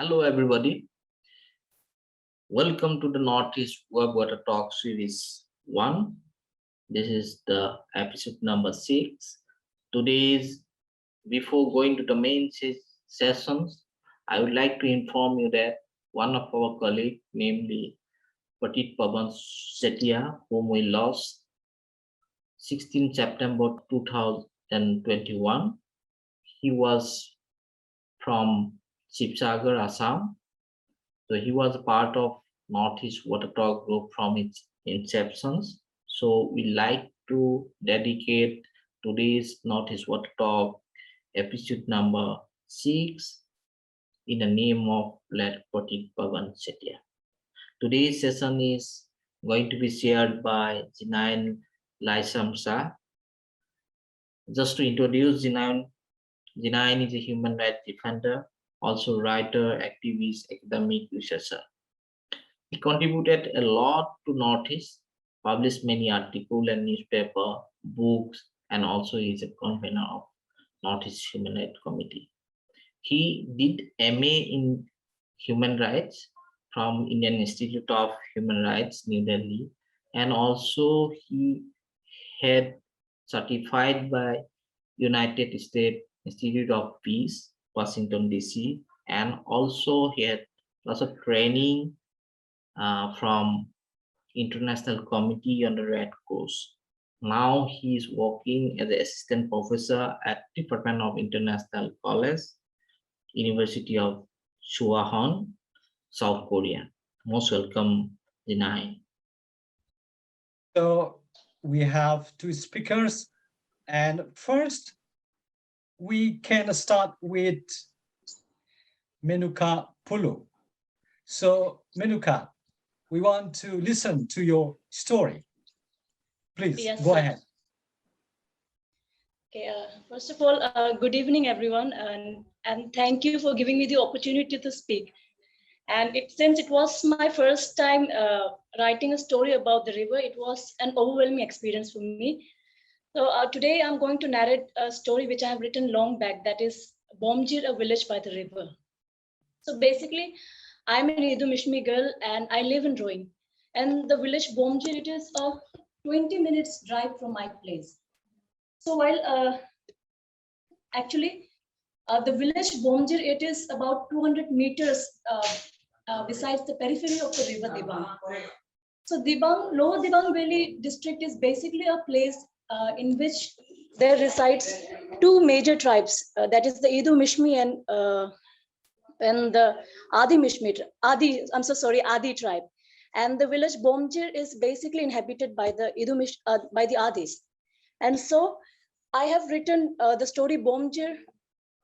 Hello, everybody. Welcome to the Northeast Web Water Talk Series 1. This is the episode number 6. Today's, before going to the main sessions, I would like to inform you that one of our colleagues, namely Patit Pavan Setia, whom we lost 16 September 2021, he was from Shivsagar, Assam. So he was a part of Northeast Water Talk group from its inception. So we like to dedicate today's Northeast Water Talk episode number 6 in the name of Let Patit Pavan Setia. Today's session is going to be shared by Jinine Laishramcha. Just to introduce Jinine is a human rights defender, also writer, activist, academic researcher. He contributed a lot to Northeast, published many articles and newspaper, books, and also is a convener of Northeast Human Rights Committee. He did MA in Human Rights from Indian Institute of Human Rights, New Delhi, and also he had certified by United States Institute of Peace, Washington, D.C., and also he had lots of training from International Committee on the Red Cross. Now he is working as an assistant professor at Department of International College, University of Suwon, South Korea. Most welcome, Jinine. So we have two speakers, and first we can start with Menuka Pulu. So Menuka, we want to listen to your story. Please, Yes, go sir. ahead. Okay, first of all, good evening, everyone, and thank you for giving me the opportunity to speak. And since it was my first time writing a story about the river, it was an overwhelming experience for me. So today I'm going to narrate a story which I have written long back, that is Bomjir, a village by the river. So basically, I'm an Idu Mishmi girl and I live in Roing. And the village Bomjir, it is a 20 minutes drive from my place. So while the village Bomjir, it is about 200 meters besides the periphery of the river Dibang. So Dibang, Lower Dibang Valley district is basically a place in which there resides two major tribes, that is the Idu Mishmi and the Adi Mishmi, Adi tribe. And the village Bomjir is basically inhabited by the by the Adis. And so I have written the story Bomjir,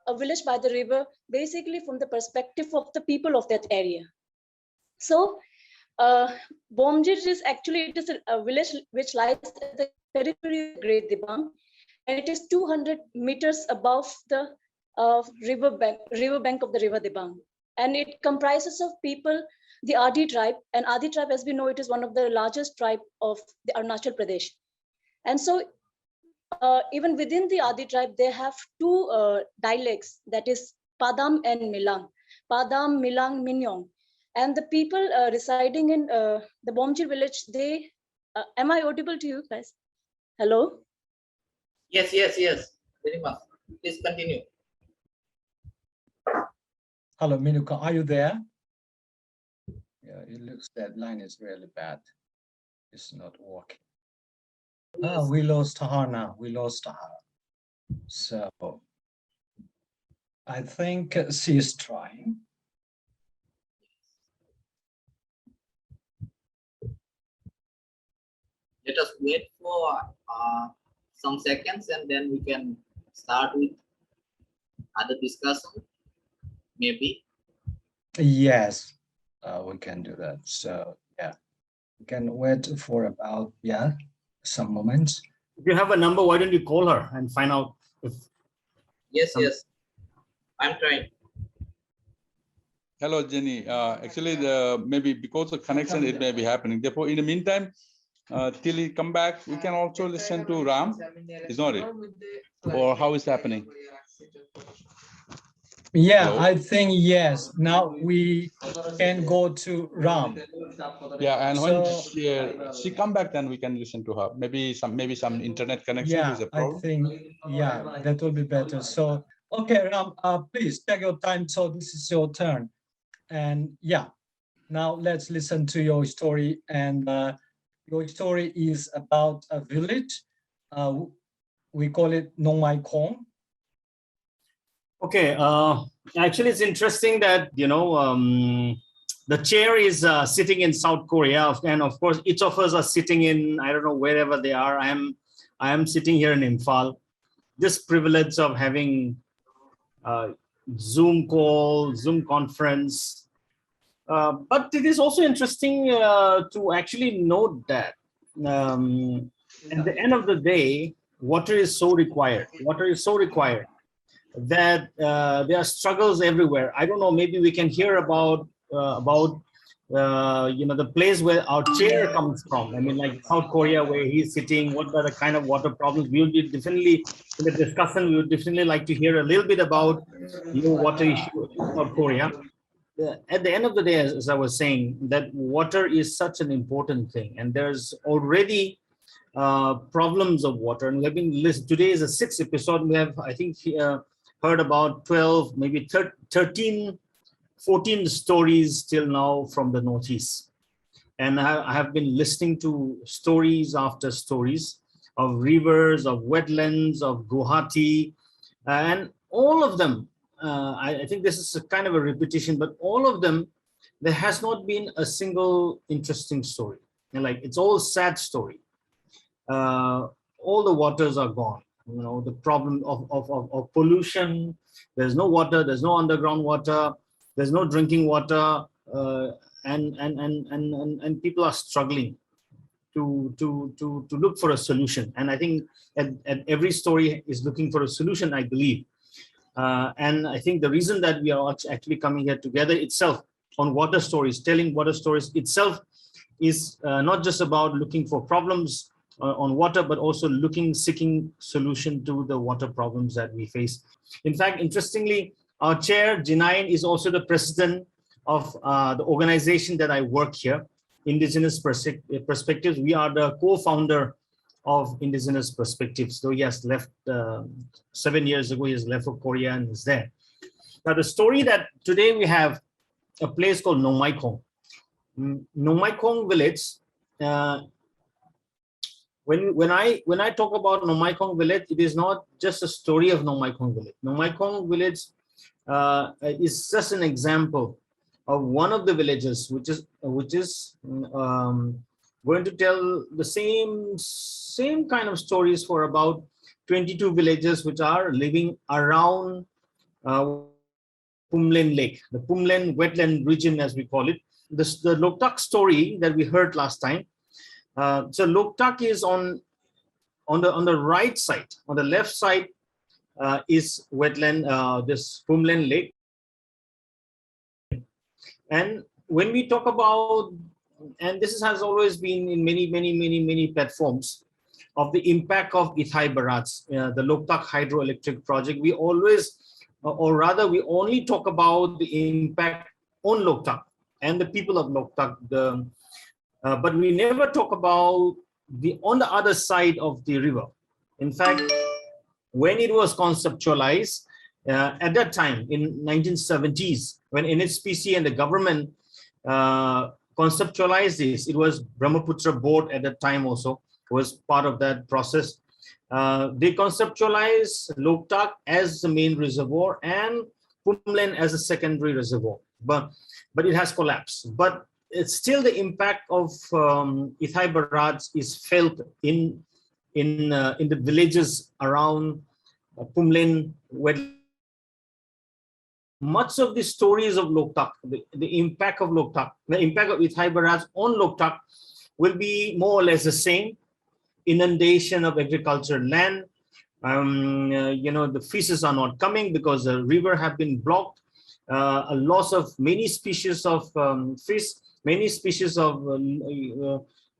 a village by the river, basically from the perspective of the people of that area. So Bomjir is actually, it is a village which lies at the periphery of Great Dibang, and it is 200 meters above the river bank of the river Dibang. And it comprises of people, the Adi tribe, and Adi tribe, as we know, it is one of the largest tribe of the Arunachal Pradesh. And so even within the Adi tribe, they have two dialects, that is Padam and Milang. Padam, Milang, Minyong. And the people residing in the Bomjir village, they, am I audible to you guys? Hello? Yes, very much. Please continue. Hello, Menuka, are you there? Yeah, it looks that line is really bad. It's not working. Yes. We lost her now. We lost her. So I think she is trying. Let us wait for some seconds and then we can start with other discussion, maybe. Yes, we can do that. So yeah, we can wait for about, some moments. If you have a number, why don't you call her and find out if... Yes, I'm trying. Hello, Jenny. Actually, maybe because of connection, it may be happening. Therefore, in the meantime, till he come back, we can also listen to Ram. Is not it? Or how is happening? Yeah, Hello? I think yes. Now we can go to Ram. Yeah, and when So- she come back, then we can listen to her. Maybe some internet connection Yeah, is a I problem. think, yeah, that will be better. So, okay, Ram, please take your time. So this is your turn. And yeah, now let's listen to your story. And your story is about a village. We call it Nong Mai Kong. Okay. Actually, it's interesting that, the chair is sitting in South Korea, and of course, each of us are sitting in, I don't know, wherever they are. I am sitting here in Imphal. This privilege of having Zoom call, Zoom conference. But it is also interesting to actually note that at the end of the day, water is so required. Water is so required that there are struggles everywhere. I don't know. Maybe we can hear about the place where our chair comes from. I mean, like South Korea, where he's sitting. What are the kind of water problems? We would be definitely in the discussion. We would definitely like to hear a little bit about water issue in South Korea. At the end of the day, as I was saying, that water is such an important thing, and there's already problems of water. And we have been listening. Today is the 6th episode. We have, I think, heard about 12, maybe 13, 14 stories till now from the Northeast. And I have been listening to stories after stories of rivers, of wetlands, of Guwahati, and all of them, I think this is a kind of a repetition, but all of them, there has not been a single interesting story. And like, it's all sad story. All the waters are gone. The problem of pollution. There's no water. There's no underground water. There's no drinking water, and people are struggling to look for a solution. And I think at every story is looking for a solution, I believe. And I think the reason that we are actually coming here together itself on water stories, telling water stories itself, is not just about looking for problems on water, but also seeking solution to the water problems that we face. In fact, interestingly, our chair, Jinine, is also the president of the organization that I work here, Indigenous Perspectives. We are the co-founder of Indigenous Perspectives. So he has left 7 years ago, he has left for Korea and is there. Now, the story that today we have a place called Nong Mai Kong. Nong Mai Kong village, when I talk about Nong Mai Kong village, it is not just a story of Nong Mai Kong village. Nong Mai Kong village is just an example of one of the villages, which is going to tell the same kind of stories for about 22 villages which are living around Phumlen Lake, the Phumlen wetland region, as we call it. The Loktak story that we heard last time. So Loktak is on the right side. On the left side is wetland, this Phumlen Lake. And when we talk about, and this has always been in many platforms, of the impact of Ithai Barrage, the Loktak Hydroelectric project, we always, or rather we only talk about the impact on Loktak and the people of Loktak, but we never talk about on the other side of the river. In fact, when it was conceptualized, at that time in 1970s, when NHPC and the government conceptualized this, it was Brahmaputra board at that time also was part of that process. They conceptualized Loktak as the main reservoir and Phumlen as a secondary reservoir, but it has collapsed. But it's still the impact of Ithai Barrage is felt in the villages around Phumlen wetland. Much of the stories of Loktak, the impact of Loktak, the impact of Ithai Barrage on Loktak will be more or less the same. Inundation of agricultural land, the fishes are not coming because the river have been blocked, a loss of many species of fish, many species of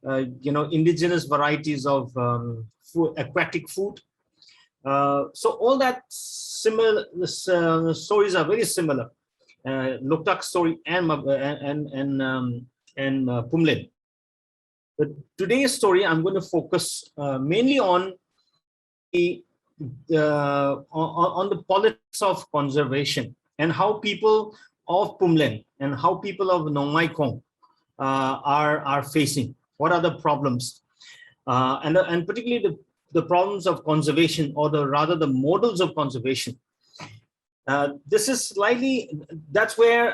indigenous varieties of aquatic food. So all that similar. The stories are very similar. Loktak story and Pumlen. But today's story, I'm going to focus mainly on the politics of conservation and how people of Pumlen and how people of Nongmai Kong are facing. What are the problems, and particularly the problems of conservation, or rather the models of conservation. This is slightly, that's where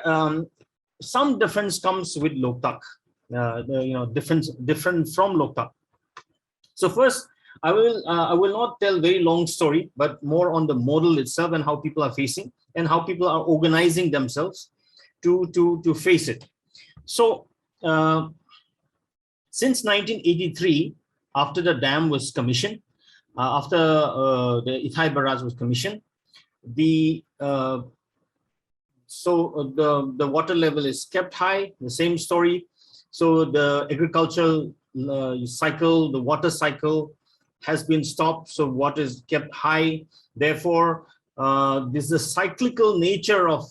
some difference comes with Loktak. Different from Loktak. So first, I will not tell very long story, but more on the model itself and how people are facing and how people are organizing themselves to face it. So since 1983, after the dam was commissioned, after the Ithai Barrage was commissioned, the water level is kept high. The same story. So the agricultural cycle, the water cycle has been stopped. So water is kept high. Therefore, this is the cyclical nature of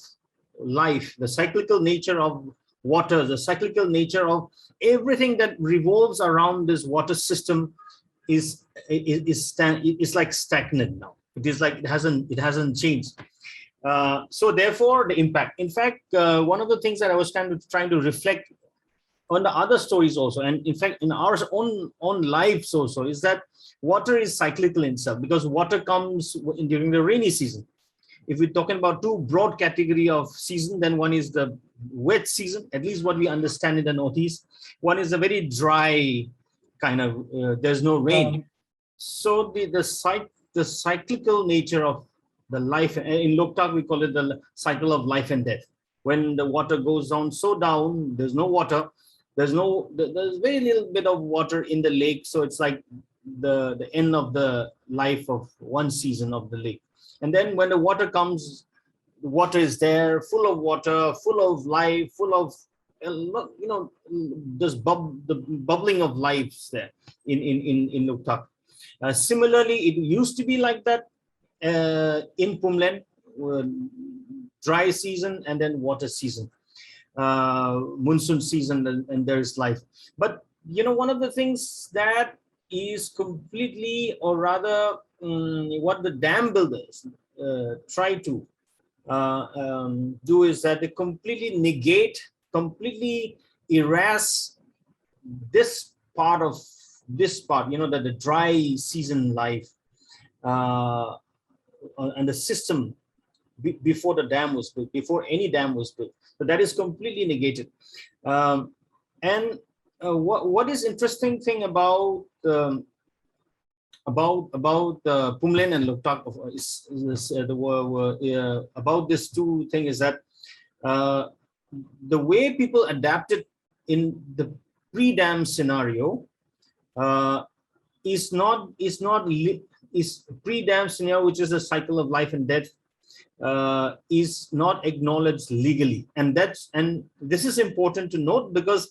life, the cyclical nature of water, the cyclical nature of everything that revolves around this water system is like stagnant now. It is like it hasn't changed. So therefore, the impact. In fact, one of the things that I was trying to reflect on the other stories also, and in fact, in our own lives also, is that water is cyclical in itself, because water comes during the rainy season. If we're talking about two broad category of season, then one is the wet season, at least what we understand in the Northeast. One is a very dry kind of, there's no rain. So the cyclical nature of the life, in Loktak, we call it the cycle of life and death. When the water goes down, there's no water. There's very little bit of water in the lake. So it's like the end of the life of one season of the lake. And then when the water comes, the water is there, full of water, full of life, full of, this the bubbling of lives there in Loktak. Similarly, it used to be like that in Pumlen, dry season and then water season, monsoon season, and there's life. But one of the things that is completely, or rather what the dam builders try to do, is that they completely negate, completely erase this part, that the dry season life and the system before the dam was built, before any dam was built. So that is completely negated. What is interesting thing about Pumlen and Loktak about this two thing is that the way people adapted in the pre-dam scenario is pre-dam scenario, which is a cycle of life and death, is not acknowledged legally, and this is important to note, because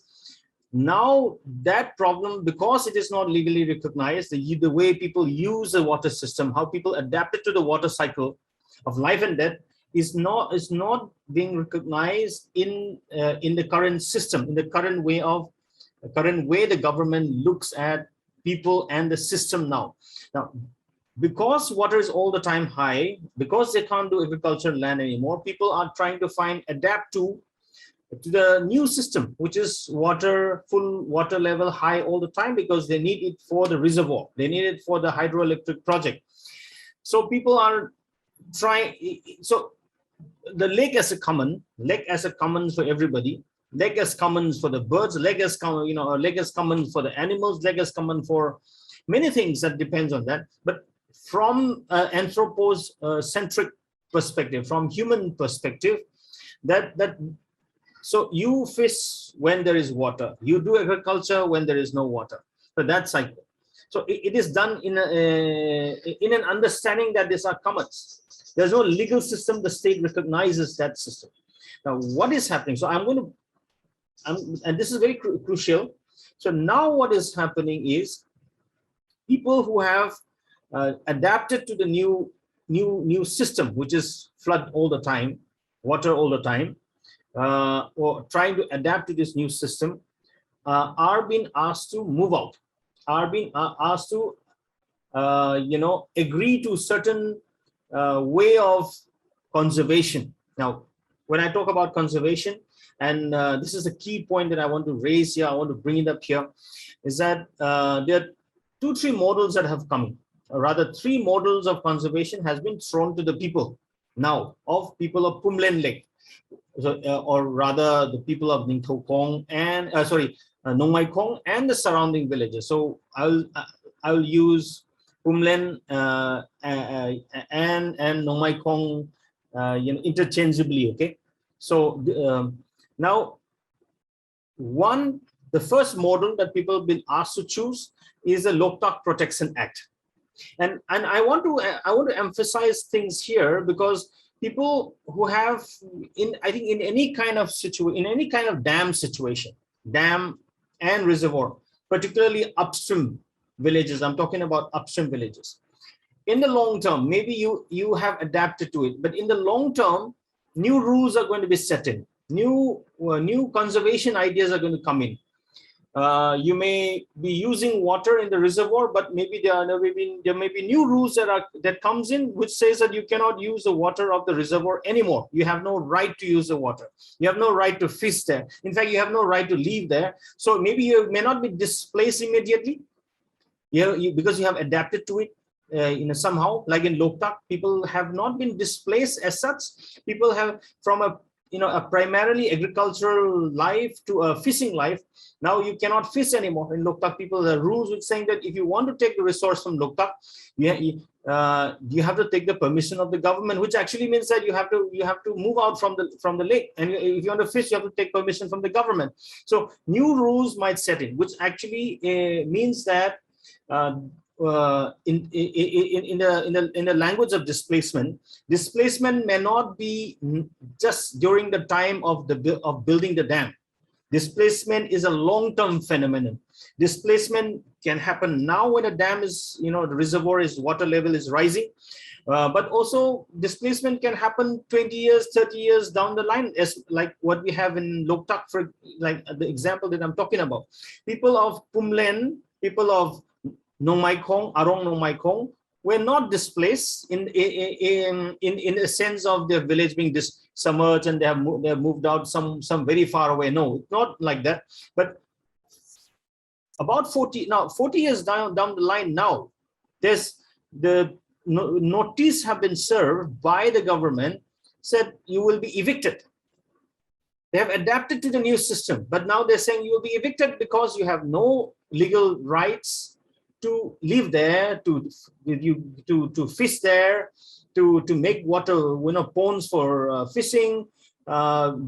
now that problem, because it is not legally recognized, the way people use the water system, how people adapted to the water cycle of life and death, is not being recognized in the current system, in the current way the government looks at people and the system now. Because water is all the time high, because they can't do agricultural land anymore, people are trying to adapt to the new system, which is full water level high all the time, because they need it for the reservoir, they need it for the hydroelectric project. So people are trying. So the lake as a commons for everybody, lake as commons for the birds, lake as commons for the animals, lake as common for many things that depends on that. But from anthropocentric perspective, from human perspective, so you fish when there is water, you do agriculture when there is no water. So that cycle. So it is done in an understanding that these are commons. There's no legal system. The state recognizes that system. Now, what is happening? So and this is very crucial. So now what is happening is people who have adapted to the new new system, which is flood all the time, water all the time, or trying to adapt to this new system, are being asked to move out, are being asked to agree to certain way of conservation. Now, when I talk about conservation, and this is a key point that I want to raise here, I want to bring it up here, is that there are 2-3 models that have come in, or rather 3 models of conservation has been thrown to the people now, of people of Pumlen Lake, so, or rather the people of Ningthokong and Nongmai Kong and the surrounding villages. So I'll use Pumlen and Nongmai Kong interchangeably. Okay, so now the first model that people have been asked to choose is the Loktak Protection Act, and I want to emphasize things here, because people who have in any kind of dam situation, dam and reservoir, particularly upstream villages, I'm talking about upstream villages, in the long term, maybe you have adapted to it, but in the long term, new rules are going to be set in, new conservation ideas are going to come in. You may be using water in the reservoir, but maybe there may be new rules that comes in, which says that you cannot use the water of the reservoir anymore. You have no right to use the water. You have no right to fish there. In fact, you have no right to live there. So maybe you may not be displaced immediately, because you have adapted to it. Somehow, like in Loktak, people have not been displaced as such. People have, from a primarily agricultural life to a fishing life. Now you cannot fish anymore in Loktak. People, the rules which saying that if you want to take the resource from Loktak, you have to take the permission of the government, which actually means that you have to move out from the lake, and if you want to fish, you have to take permission from the government. So new rules might set in, which actually means that in the language of displacement may not be just during the time of building the dam. Displacement is a long-term phenomenon. Displacement can happen now when a dam is, the reservoir water level is rising, but also displacement can happen 20 years, 30 years down the line, as like what we have in Loktak, for like the example that I'm talking about. People of Pumlen, people of Nongmai Kong, Arong Nongmai Kong, were not displaced in a sense of their village being submerged and they have moved out some very far away. No, not like that. But about 40 years down the line now, there's the notice have been served by the government, said you will be evicted. They have adapted to the new system, but now they're saying you will be evicted because you have no legal rights to live there, to fish there, to make water, ponds for fishing,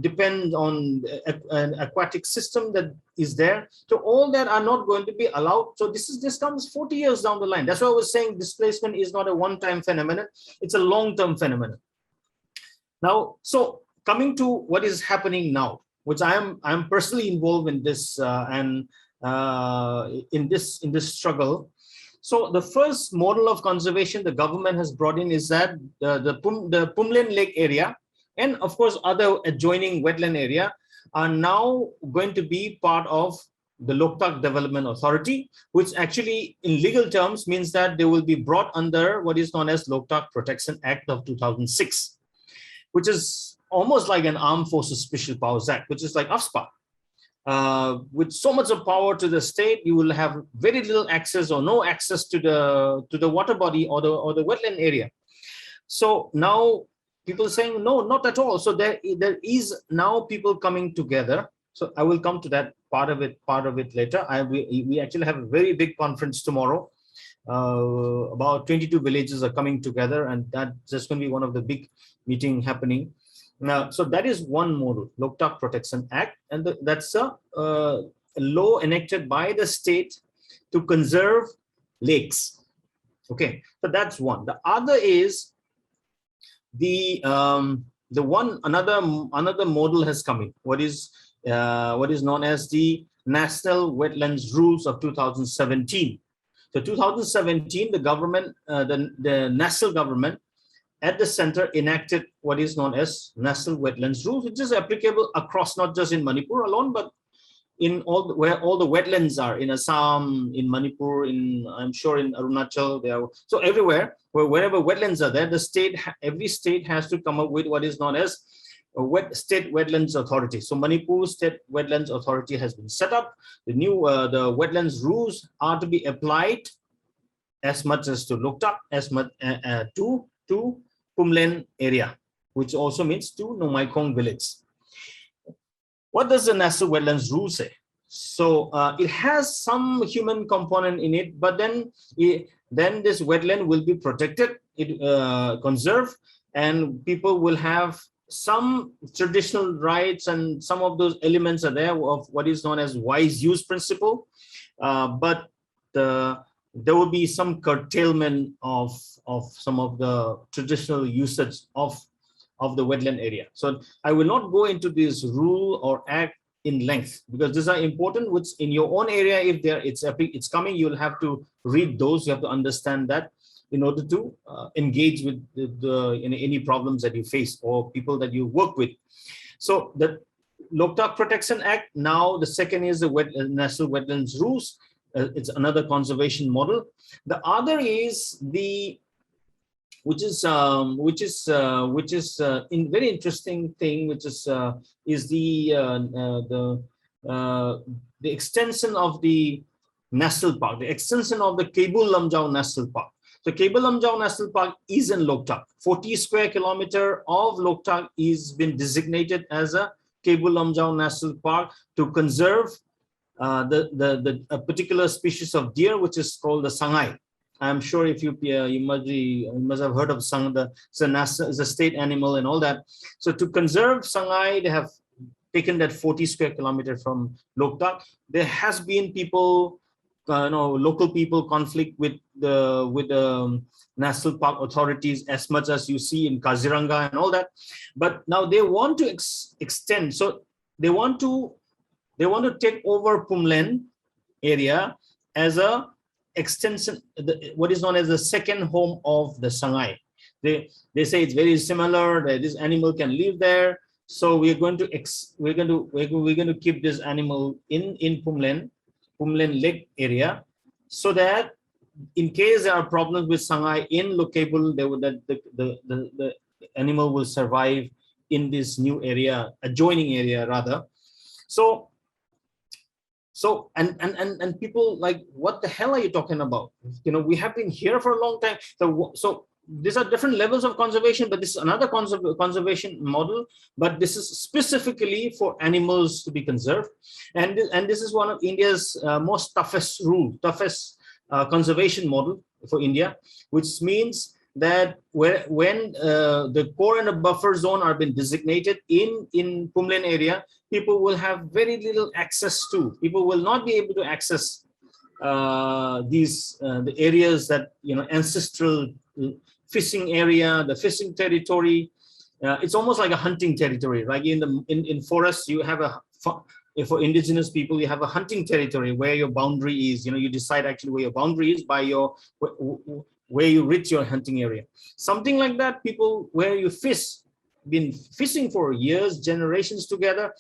depend on an aquatic system that is there. So all that are not going to be allowed. So this comes 40 years down the line. That's why I was saying displacement is not a one-time phenomenon; it's a long-term phenomenon. Now, so coming to what is happening now, which I'm personally involved in this in this struggle. So the first model of conservation the government has brought in is that the Pumlen Lake area and of course other adjoining wetland area are now going to be part of the Loktak Development Authority, which actually in legal terms means that they will be brought under what is known as Loktak Protection Act of 2006, which is almost like an Armed Forces Special Powers Act, which is like AFSPA. With so much of power to the state, you will have very little access or no access to the water body or the wetland area. So now people saying no, not at all. So there is now people coming together. So I will come to that part of it later. We actually have a very big conference tomorrow. About 22 villages are coming together, and that's just going to be one of the big meeting happening. Now, so that is one model, Loktak Protection Act, and that's a law enacted by the state to conserve lakes. Okay, so that's one. The other is another model has come in. What is known as the National Wetlands Rules of 2017. So 2017, the government, the national government at the center enacted what is known as National Wetlands Rules, which is applicable across not just in Manipur alone, but in where all the wetlands are, in Assam, in Manipur, I'm sure in Arunachal, there. So everywhere, wherever wetlands are there, every state has to come up with what is known as a state wetlands authority. So Manipur State Wetlands Authority has been set up. The new the wetlands rules are to be applied as much as to Loktak, as much to Pumlen area, which also means to Nomaikong village. What does the National Wetlands Rule say? So it has some human component in it, but then this wetland will be protected, conserved, and people will have some traditional rights, and some of those elements are there of what is known as wise use principle, but there will be some curtailment of some of the traditional usage of the wetland area. So I will not go into this rule or act in length, because these are important, which in your own area, if it's coming, you'll have to read those, you have to understand that in order to engage with any problems that you face or people that you work with. So the Loktak Protection Act, now the second is the National Wetlands Rules. It's another conservation model. The other is which is in very interesting thing, which is the extension of the national park, the extension of the Cable Lumzao National Park. So Cable Lumzao National Park is in Loktak. 40 square kilometer of Loktak is been designated as a Cable Lumzao National Park to conserve a particular species of deer, which is called the sangai. I'm sure if you must have heard of sangai. It's a state animal and all that. So to conserve sangai, they have taken that 40 square kilometer from Loktak. There has been people, local people conflict with the national park authorities, as much as you see in Kaziranga and all that. But now they want to extend. So they want to take over Pumlen area as a extension, what is known as the second home of the sangai. They say it's very similar, that this animal can live there. So we're going to keep this animal in Pumlen Lake area, so that in case there are problems with sangai in locable, the animal will survive in this new area, adjoining area rather. So and people like, what the hell are you talking about? We have been here for a long time. So these are different levels of conservation, but this is another conservation model, but this is specifically for animals to be conserved. And this is one of India's toughest conservation model for India, which means that when the core and the buffer zone are being designated in Pumlen area, people will have very little access to. People will not be able to access the areas that, ancestral fishing area, the fishing territory. It's almost like a hunting territory. Like in forests, you have for indigenous people, you have a hunting territory where your boundary is. You decide actually where your boundary is by where you reach your hunting area. Something like that, people where you been fishing for years, generations together,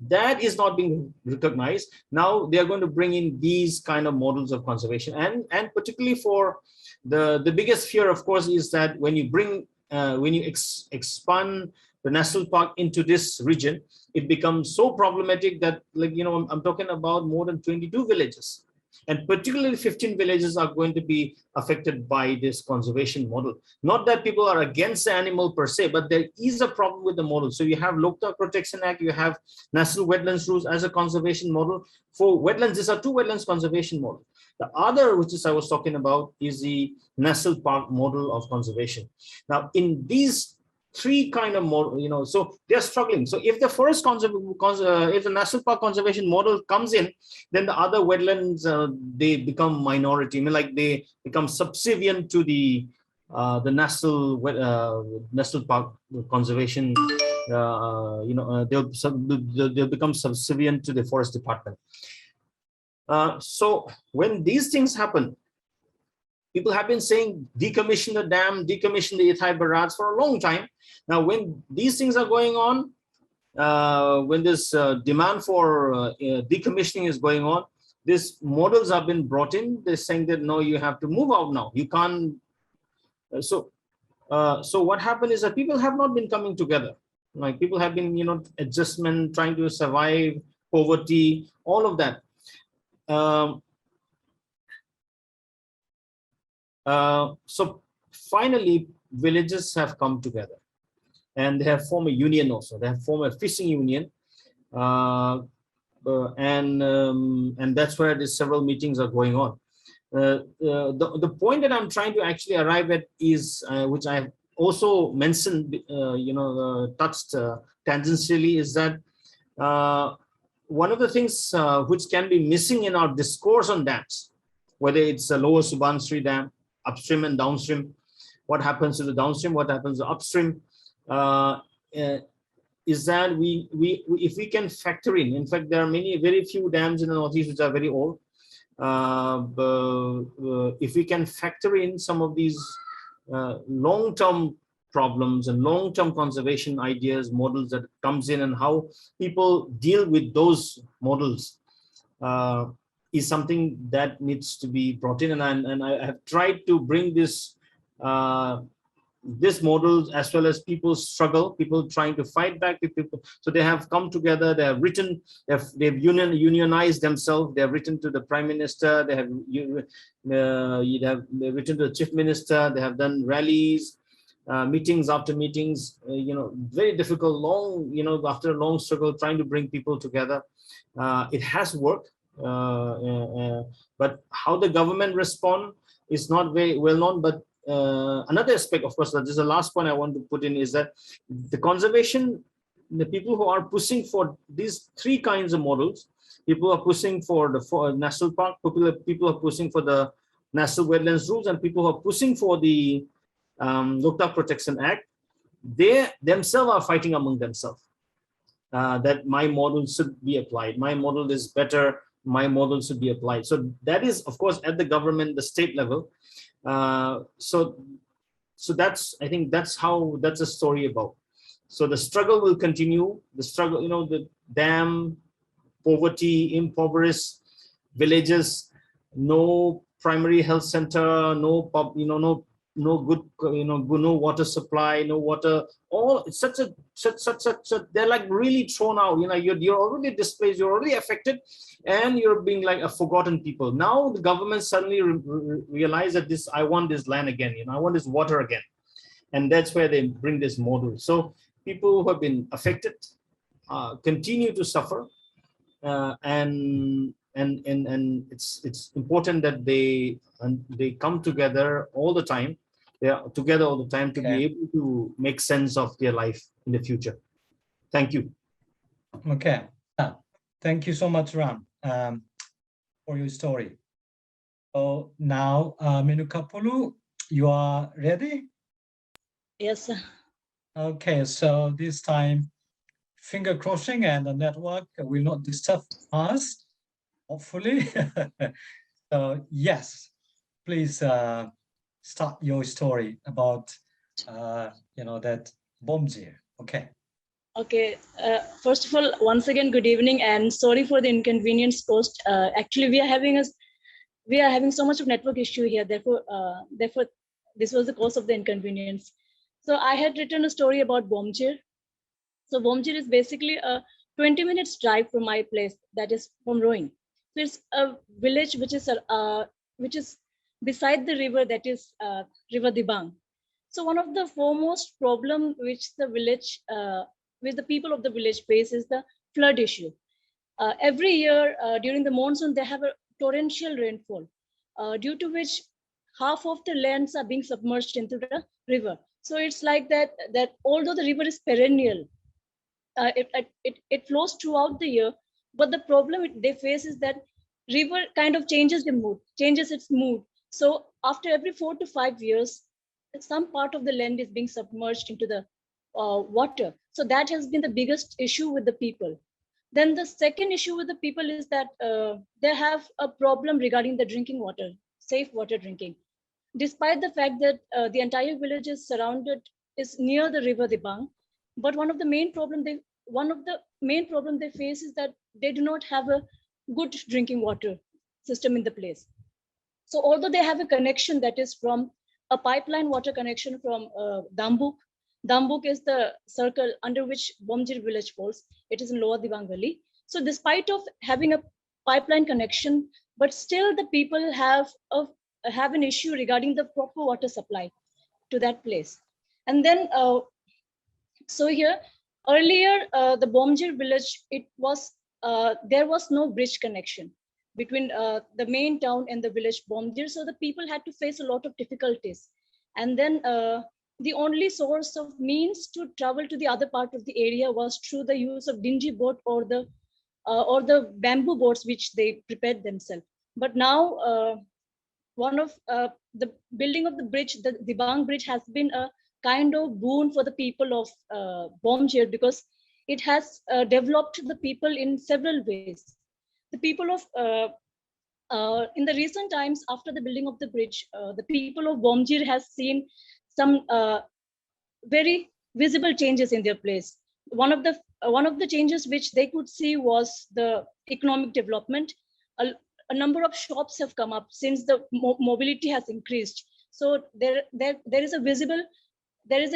that is not being recognized. Now they are going to bring in these kind of models of conservation, and particularly for the biggest fear, of course, is that when you expand the national park into this region, it becomes so problematic that, I'm talking about more than 22 villages. And particularly 15 villages are going to be affected by this conservation model. Not that people are against the animal per se, but there is a problem with the model. So you have Loktak Protection Act, you have National Wetlands Rules as a conservation model. For wetlands, these are two wetlands conservation models. The other, which is I was talking about, is the national park model of conservation. Now, in these three kind of model, so they're struggling. So if the first if the national park conservation model comes in, then the other wetlands they become minority. Like they become subservient to the national park conservation. They'll become subservient to the forest department. So when these things happen, People have been saying decommission the dam, decommission the Ithai barrages for a long time. Now, when these things are going on, when this demand for decommissioning is going on, these models have been brought in. They're saying that no, you have to move out now. You can't. So what happened is that people have not been coming together. Like people have been, adjustment, trying to survive, poverty, all of that. So finally, villages have come together, and they have formed a union also. They have formed a fishing union, and that's where these several meetings are going on. The point that I'm trying to actually arrive at is, which I have also mentioned, touched tangentially, is that one of the things which can be missing in our discourse on dams, whether it's a lower Subansiri Dam, upstream and downstream, what happens to the downstream, what happens to upstream, is that if we can factor in fact, there are very few dams in the Northeast which are very old. If we can factor in some of these long-term problems and long-term conservation ideas, models that comes in, and how people deal with those models, is something that needs to be brought in. And I have tried to bring this models, as well as people's struggle, people trying to fight back with people. So they have come together, they have written, they've unionized themselves, they have written to the Prime Minister, they have written to the Chief Minister, they have done rallies, meetings after meetings, very difficult, long, after a long struggle, trying to bring people together. It has worked, but how the government respond is not very well known. But another aspect, of course, that is the last point I want to put in, is that the conservation, the people who are pushing for these three kinds of models, people are pushing for the national park, people are pushing for the national wetlands rules, and people who are pushing for the Loktak Protection Act, they themselves are fighting among themselves, that my model should be applied, my model is better, my model should be applied. So that is, of course, at the government, the state level. So that's, I think that's a story about. So the struggle will continue. The struggle, the dam, poverty, impoverished villages, no primary health center, no good, no water supply, no water. All such a they're like really thrown out. You're already displaced, you're already affected, and you're being like a forgotten people. Now the government suddenly realize that I want this land again. I want this water again, and that's where they bring this model. So people who have been affected continue to suffer, and it's important that they come together all the time. They are together all the time to be able to make sense of their life in the future. Thank you. Okay. Thank you so much, Ram, for your story. So now, Menuka Pulu, you are ready? Yes, sir. Okay, so this time, finger crossing and the network will not disturb us, hopefully. So yes, please start your story about that Bomjir. Okay. Okay. First of all, once again, good evening, and sorry for the inconvenience caused. Actually, we are having so much of network issue here. Therefore, this was the cause of the inconvenience. So I had written a story about Bomjir. So Bomjir is basically a 20 minutes drive from my place, that is from Roing. So it's a village which is beside the river, that is River Dibang. So one of the foremost problem which the people of the village face is the flood issue. Every year during the monsoon, they have a torrential rainfall, due to which half of the lands are being submerged into the river. So it's like that although the river is perennial, it flows throughout the year, but the problem they face is that river kind of changes its mood. So after every 4 to 5 years, some part of the land is being submerged into the water. So that has been the biggest issue with the people. Then the second issue with the people is that they have a problem regarding the drinking water, safe water drinking. despite the fact that the entire village is near the river Dibang. But one of the main problem they face is that they do not have a good drinking water system in the place. So although they have a connection that is from a pipeline water connection from Dambuk. Dambuk is the circle under which Bomjir village falls. It is in Lower Dibang Valley. So despite of having a pipeline connection, but still the people have an issue regarding the proper water supply to that place. And then, so here, earlier, the Bomjir village, there was no bridge connection between the main town and the village Bomjir. So the people had to face a lot of difficulties. And then the only source of means to travel to the other part of the area was through the use of dingy boat or the bamboo boats which they prepared themselves. But now the building of the bridge, the Dibang bridge, has been a kind of boon for the people of Bomjir, because it has developed the people in several ways. The people of in the recent times, after the building of the bridge, the people of Bomjir has seen some very visible changes in their place. One of the changes which they could see was the economic development. A number of shops have come up since the mobility has increased. So there is a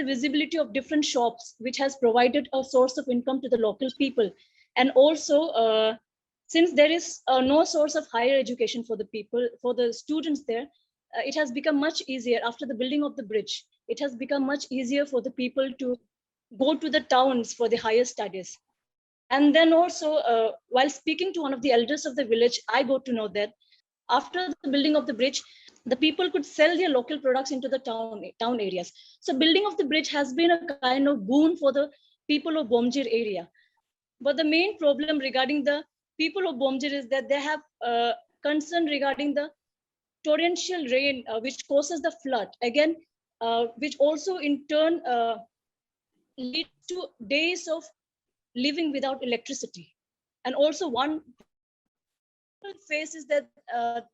visibility of different shops, which has provided a source of income to the local people. And also, since there is no source of higher education for the students there, it has become much easier after the building of the bridge. It has become much easier for the people to go to the towns for the higher studies. And then also, while speaking to one of the elders of the village, I got to know that after the building of the bridge, the people could sell their local products into the town areas. So building of the bridge has been a kind of boon for the people of Bomjir area. But the main problem regarding the people of Bomjir is that they have concern regarding the torrential rain, which causes the flood. Again, which also in turn leads to days of living without electricity. And also one phase is that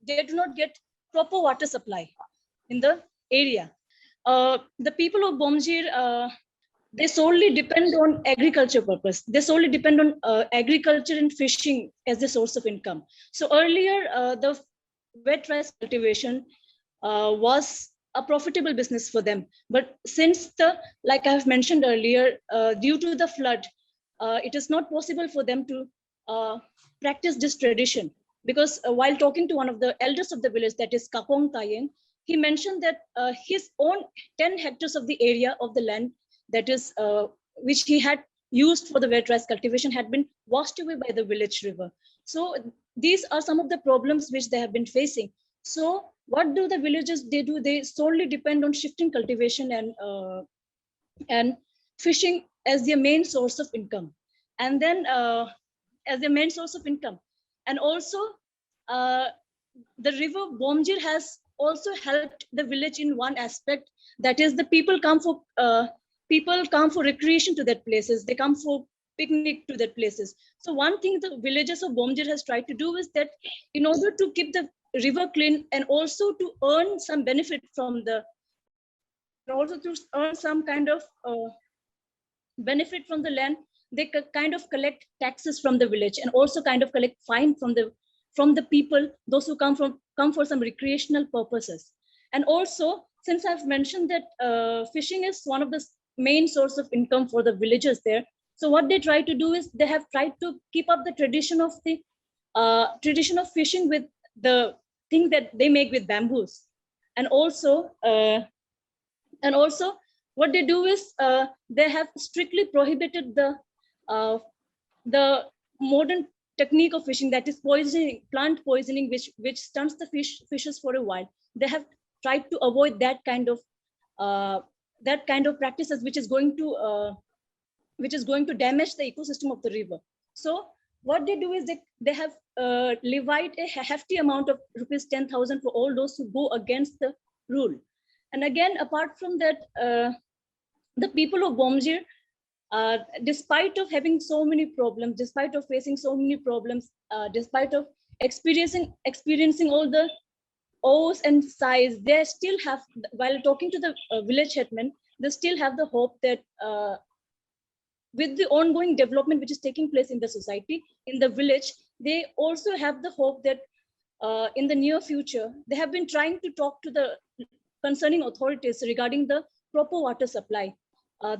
they do not get proper water supply in the area. The people of Bomjir, they solely depend on agriculture purpose. They solely depend on agriculture and fishing as the source of income. So earlier, the wet rice cultivation was a profitable business for them. But since like I have mentioned earlier, due to the flood, it is not possible for them to practice this tradition. Because while talking to one of the elders of the village, that is Kapong Tayeng, he mentioned that his own 10 hectares of the area of the land, that is which he had used for the wet rice cultivation, had been washed away by the village river. So these are some of the problems which they have been facing. So what do the villagers do? They solely depend on shifting cultivation and fishing as their main source of income. And then as their main source of income. And also the river Bomjir has also helped the village in one aspect, that is the people come for recreation to that places. They come for picnic to that places. So one thing the villagers of Bomjir has tried to do is that in order to keep the river clean and also to earn some benefit from some kind of benefit from the land, they kind of collect taxes from the village and also kind of collect fine from the people, those who come for some recreational purposes. And also, since I've mentioned that fishing is one of the main source of income for the villagers there, so what they try to do is they have tried to keep up the tradition of fishing with the thing that they make with bamboos. And also what they do is they have strictly prohibited the modern technique of fishing, that is plant poisoning, which stunts the fishes for a while. They have tried to avoid that kind of practices, which is going to damage the ecosystem of the river. So what they do is they have levied a hefty amount of rupees 10,000 for all those who go against the rule. And again, apart from that, the people of Bomjir, despite of having so many problems, despite of facing so many problems, despite of experiencing all the oaths and sighs, they still have, while talking to the village headman, they still have the hope that with the ongoing development which is taking place in the society, in the village, they also have the hope that in the near future, they have been trying to talk to the concerning authorities regarding the proper water supply.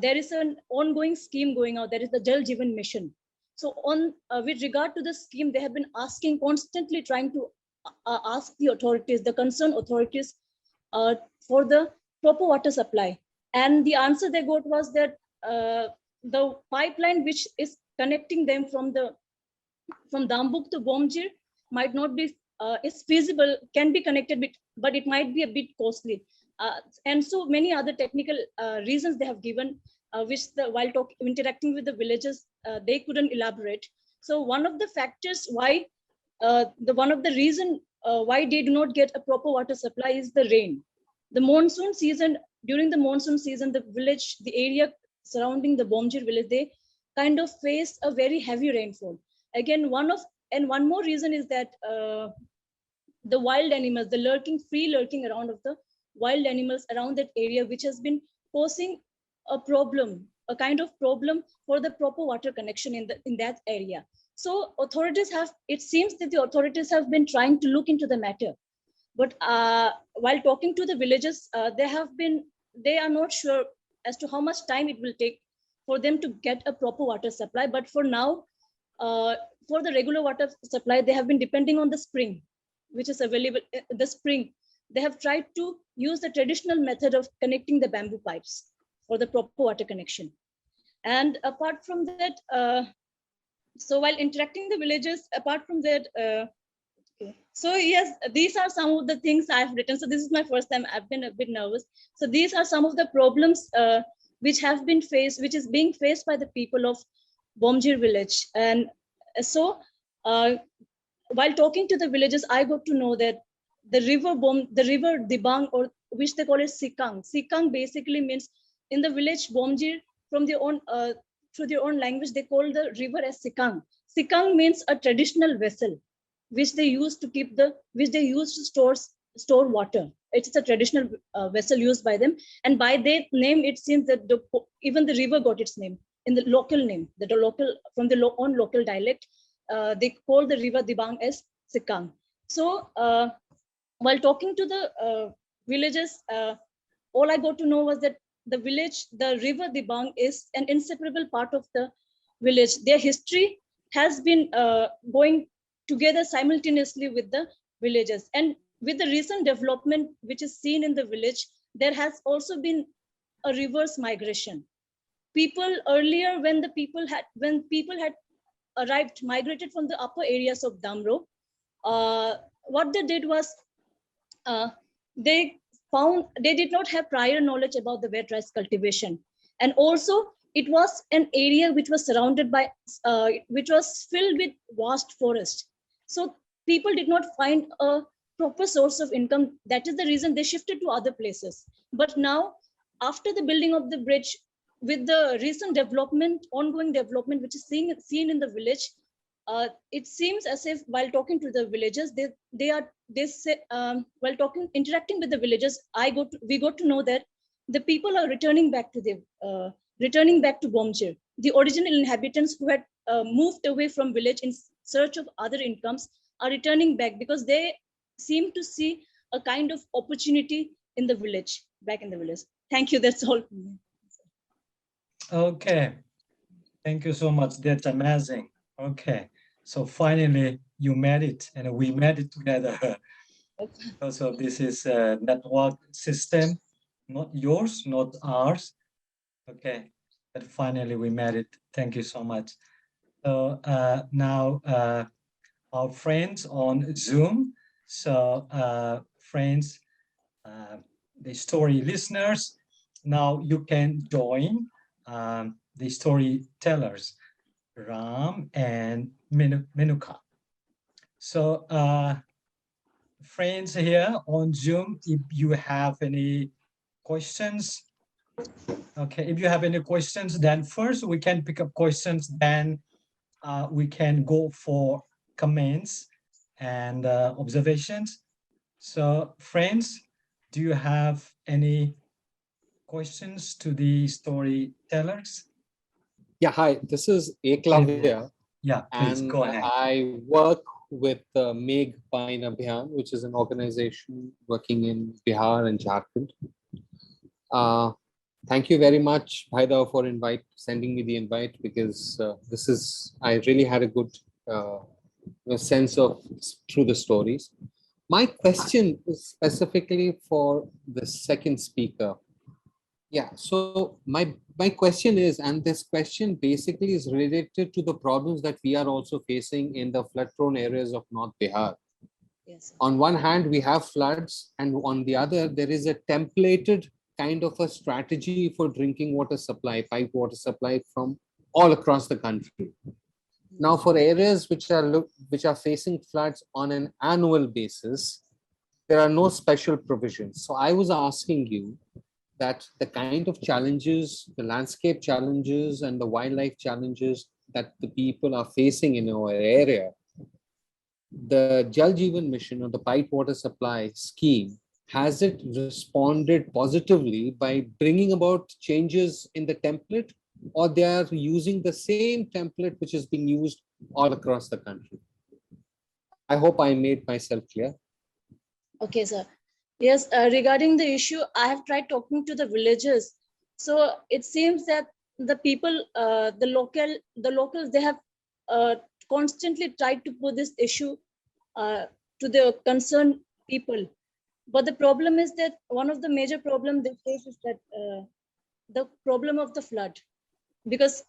There is an ongoing scheme going out, that is the Jal Jeevan Mission. So on with regard to the scheme, they have been asking, constantly trying to ask the authorities, the concerned authorities, for the proper water supply. And the answer they got was that the pipeline which is connecting them from Dambuk to Bomjir might not be, is feasible, can be connected, but it might be a bit costly. And so many other technical reasons they have given, which while interacting with the villagers, they couldn't elaborate. So one of the factors why, one of the reason why they do not get a proper water supply is the rain. The monsoon season, during the monsoon season, the village, the area surrounding the Bomjir village, they kind of face a very heavy rainfall. Again, one more reason is that the wild animals, the free lurking around of the wild animals around that area, which has been posing a problem, a kind of problem for the proper water connection in that area. So authorities have, it seems that the authorities have been trying to look into the matter. But while talking to the villagers, they are not sure as to how much time it will take for them to get a proper water supply. But for now, for the regular water supply, they have been depending on the spring, which is available. The spring, they have tried to use the traditional method of connecting the bamboo pipes for the proper water connection. And apart from that, so while interacting the villagers, apart from that, so yes, these are some of the things I've written. So this is my first time. I've been a bit nervous. So these are some of the problems which have been faced, which is being faced by the people of Bomjir village. And so while talking to the villagers, I got to know that the river Dibang, or which they call it Sikang. Sikang basically means, in the village Bomjir, from their own through their own language, they call the river as Sikang. Sikang means a traditional vessel, which they use to store water. It's a traditional vessel used by them, and by that name, it seems that even the river got its name in the local name. That from the own local dialect, they call the river Dibang as Sikang. So while talking to the villagers, all I got to know was that the river Dibang is an inseparable part of the village. Their history has been going together simultaneously with the villagers. And with the recent development which is seen in the village, there has also been a reverse migration. People earlier, when people had migrated from the upper areas of Damro, what they did was they did not have prior knowledge about the wet rice cultivation. And also it was an area which was surrounded by, which was filled with vast forest. So people did not find a proper source of income. That is the reason they shifted to other places. But now, after the building of the bridge, with the recent development, ongoing development, which is seen in the village, it seems as if while talking to the villagers, while interacting with the villagers, we got to know that the people are returning back to Bomjir. The original inhabitants who had moved away from village in search of other incomes are returning back, because they seem to see a kind of opportunity in the village, back in the village. Thank you. That's all. Okay. Thank you so much. That's amazing. Okay. So finally you met it, and we met it together. Also, this is a network system, not yours, not ours. Okay. But finally we met it. Thank you so much. So now our friends on Zoom. So friends, the story listeners, now you can join the storytellers, Ram and Menuka. So friends here on Zoom, if you have any questions, okay, if you have any questions, then first we can pick up questions, then we can go for comments and observations. So friends, do you have any questions to the storytellers? Yeah, hi, this is Eklavya, Yeah, please and go ahead. I work with Megh Pine Abhiyan, which is an organization working in Bihar and Jharkhand. Thank you very much, Bhaida, for sending me the invite, because I really had a good sense of through the stories. My question is specifically for the second speaker. Yeah, so my question is, and this question basically is related to the problems that we are also facing in the flood-prone areas of North Bihar. Yes. On one hand, we have floods, and on the other, there is a templated kind of a strategy for drinking water supply, pipe water supply from all across the country. Now, for areas which are facing floods on an annual basis, there are no special provisions. So I was asking you that the kind of challenges, the landscape challenges and the wildlife challenges that the people are facing in our area, the Jal Jeevan Mission or the pipe water supply scheme, has it responded positively by bringing about changes in the template, or they are using the same template which is being used all across the country? I hope I made myself clear. Okay, sir. Yes, regarding the issue, I have tried talking to the villagers. So it seems that the people, the locals, they have constantly tried to put this issue to the concerned people. But the problem is that one of the major problems they face is that the problem of the flood, because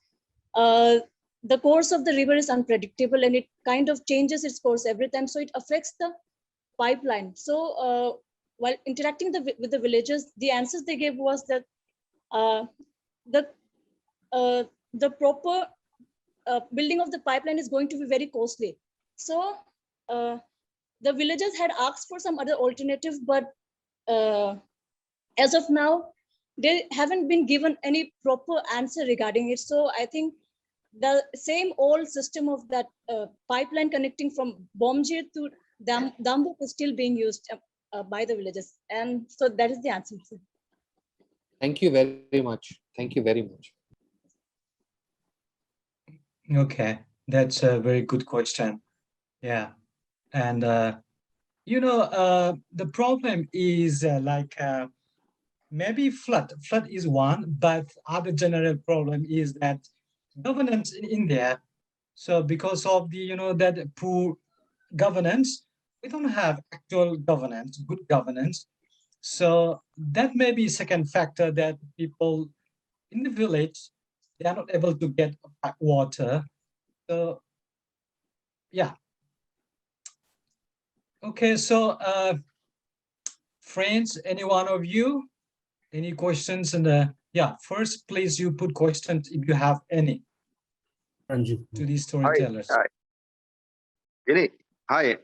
the course of the river is unpredictable and it kind of changes its course every time. So it affects the pipeline. So while interacting with the villagers, the answers they gave was that the proper building of the pipeline is going to be very costly. So the villagers had asked for some other alternative, but as of now, they haven't been given any proper answer regarding it. So I think the same old system of that pipeline connecting from Bomjir to Dambuk is still being used by the villagers. And so that is the answer. Thank you very much. Thank you very much. Okay, that's a very good question. Yeah, and the problem is maybe flood is one, but other general problem is that governance in India. So because of the that poor governance, we don't have actual governance, good governance. So that may be second factor, that people in the village, they are not able to get back water. So yeah. Okay, so friends, any one of you, any questions? And yeah, first, please, you put questions if you have any to these storytellers. Hi. Hi.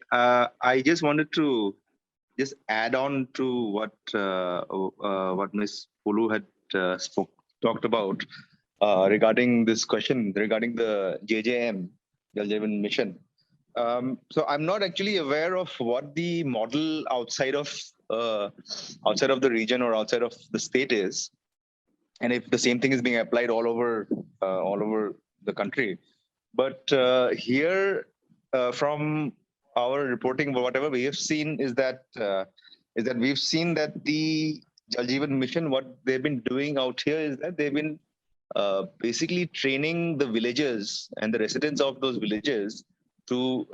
I just wanted to just add on to what Ms. Pulu had talked about regarding this question regarding the JJM, Jal Jeevan Mission. So I'm not actually aware of what the model outside of the region or outside of the state is, and if the same thing is being applied all over the country. But here, from our reporting, whatever we have seen is that we've seen that the Jal Jeevan Mission, what they've been doing out here is that they've been basically training the villagers and the residents of those villages to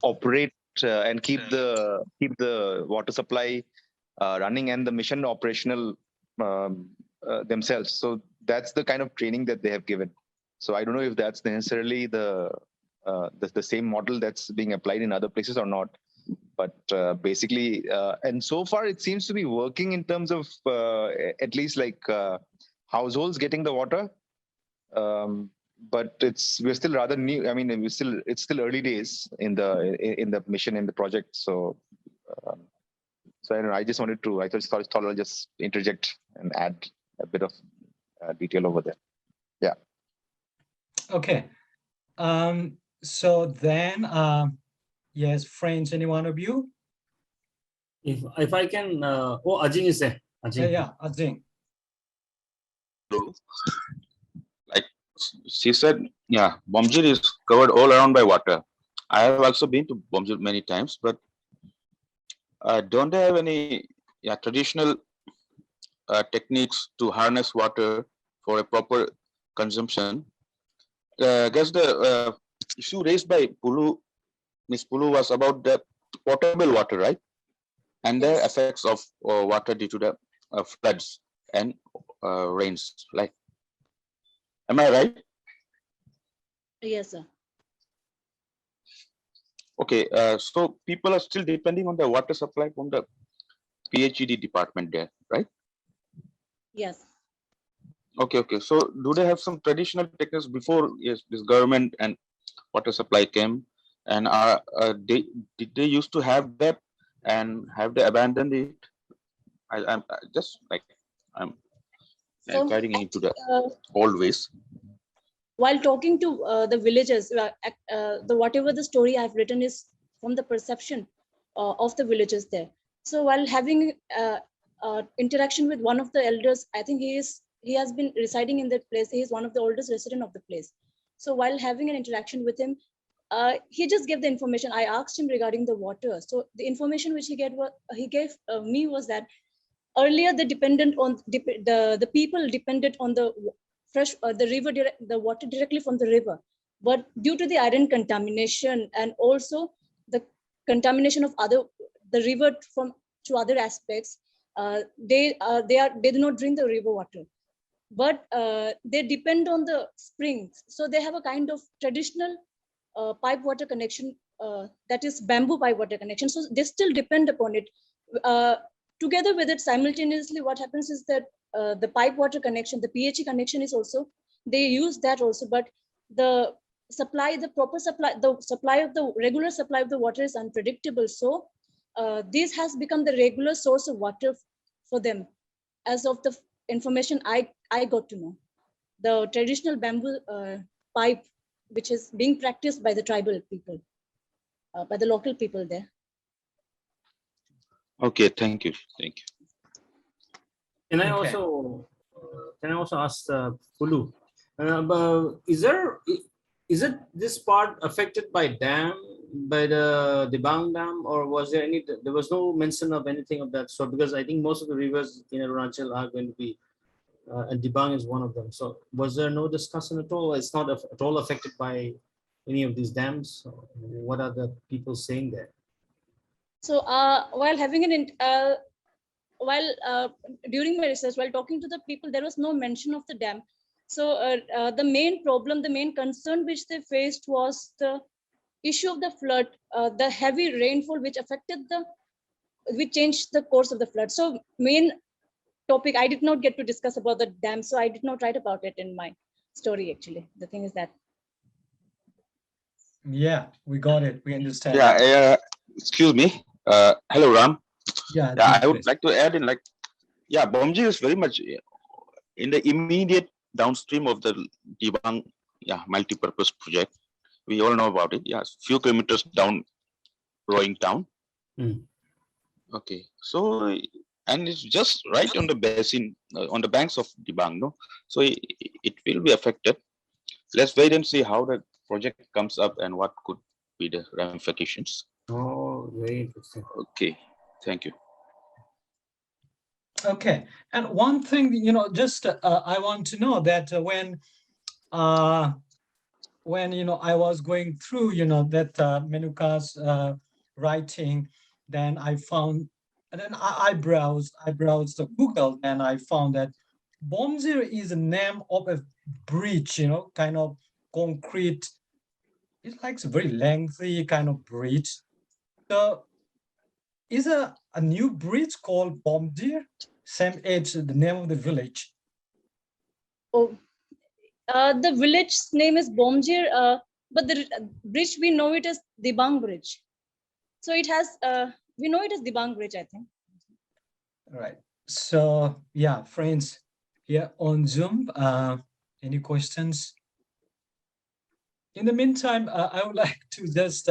operate and keep the water supply running and the mission operational themselves. So that's the kind of training that they have given. So I don't know if that's necessarily the same model that's being applied in other places or not. But basically, and so far it seems to be working in terms of at least like households getting the water. But we're still rather new. I mean, it's still early days in the mission, in the project. So I don't know. I just wanted to. I thought I'll just interject and add a bit of detail over there. Yeah. Okay. So then, Yes, friends, any one of you? If I can, Ajing is there. Ajing. Yeah, Ajing. Like she said, yeah, Bomjir is covered all around by water. I have also been to Bomjir many times, but don't they have any traditional techniques to harness water for a proper consumption? I guess the issue raised by Miss Pulu was about the potable water, right? And the Yes. effects of water due to the floods and rains. Like, am I right? Yes, sir. Okay, so people are still depending on the water supply from the PhD department there, right? Yes. Okay. So do they have some traditional techniques before this government and water supply came? And did they used to have that and have they abandoned it? I'm just like I'm So inquiring into the uh, old ways. while talking to the villagers, whatever the story I've written is from the perception of the villagers there. So while having interaction with one of the elders, I think he has been residing in that place. He is one of the oldest resident of the place. So while having an interaction with him, he just gave the information. I asked him regarding the water. So the information which he gave me was that earlier the people depended on the fresh the water directly from the river, but due to the iron contamination and also the contamination of the river from to other aspects, they do not drink the river water, but they depend on the springs. So they have a kind of traditional pipe water connection, that is bamboo pipe water connection. So they still depend upon it. Together with it, simultaneously, what happens is that the pipe water connection, the PHE connection is also, they use that also, but the proper supply, the supply of the regular supply of the water is unpredictable. So this has become the regular source of water for them, as of the information I got to know. The traditional bamboo pipe, which is being practiced by the tribal people, by the local people there. Okay, thank you. Can I Okay. also ask Pulu, is it this part affected by the Dibang Dam, or was there there was no mention of anything of that sort? Because I think most of the rivers in Arunachal are going to be, and Dibang is one of them. So was there no discussion at all? It's not at all affected by any of these dams. What are the people saying there? So while having during my research, while talking to the people, there was no mention of the dam. So the main problem, the main concern which they faced was the issue of the flood, the heavy rainfall which changed the course of the flood. So main topic, I did not get to discuss about the dam, so I did not write about it in my story. Actually, the thing is that. Yeah, we got it. We understand. Yeah, excuse me. Hello, Ram. Yeah, I would like to add in, Bomjir is very much in the immediate downstream of the Dibang multi-purpose project. We all know about it. Yeah, few kilometers down Roing town. Okay, so and it's just right on the basin, on the banks of Dibang, no? So it will be affected. Let's wait and see how the project comes up and what could be the ramifications. Oh, very interesting. Okay, thank you. Okay, and one thing, just I want to know that when I was going through, that Menuka's writing, then I found, and then I browsed the Google, and I found that Bomzir is a name of a bridge, kind of concrete. It's like a very lengthy kind of bridge. So is a new bridge called Bomzir, same as the name of the village? Oh, the village name is Bomjir, but the bridge, we know it as Dibang Bridge. So it has, we know it as Dibang Bridge, I think. All right. So yeah, friends here on Zoom, any questions? In the meantime, I would like to just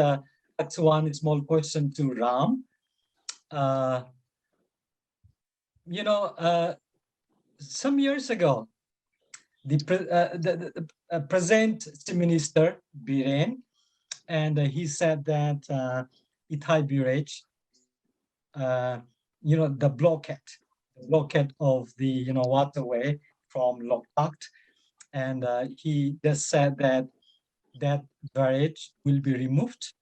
That's one small question to Ram. You know, some years ago, the present minister Biren, and he said that Itai Burech, you know, the blockade of the waterway from Loktak, and he just said that that barrage will be removed,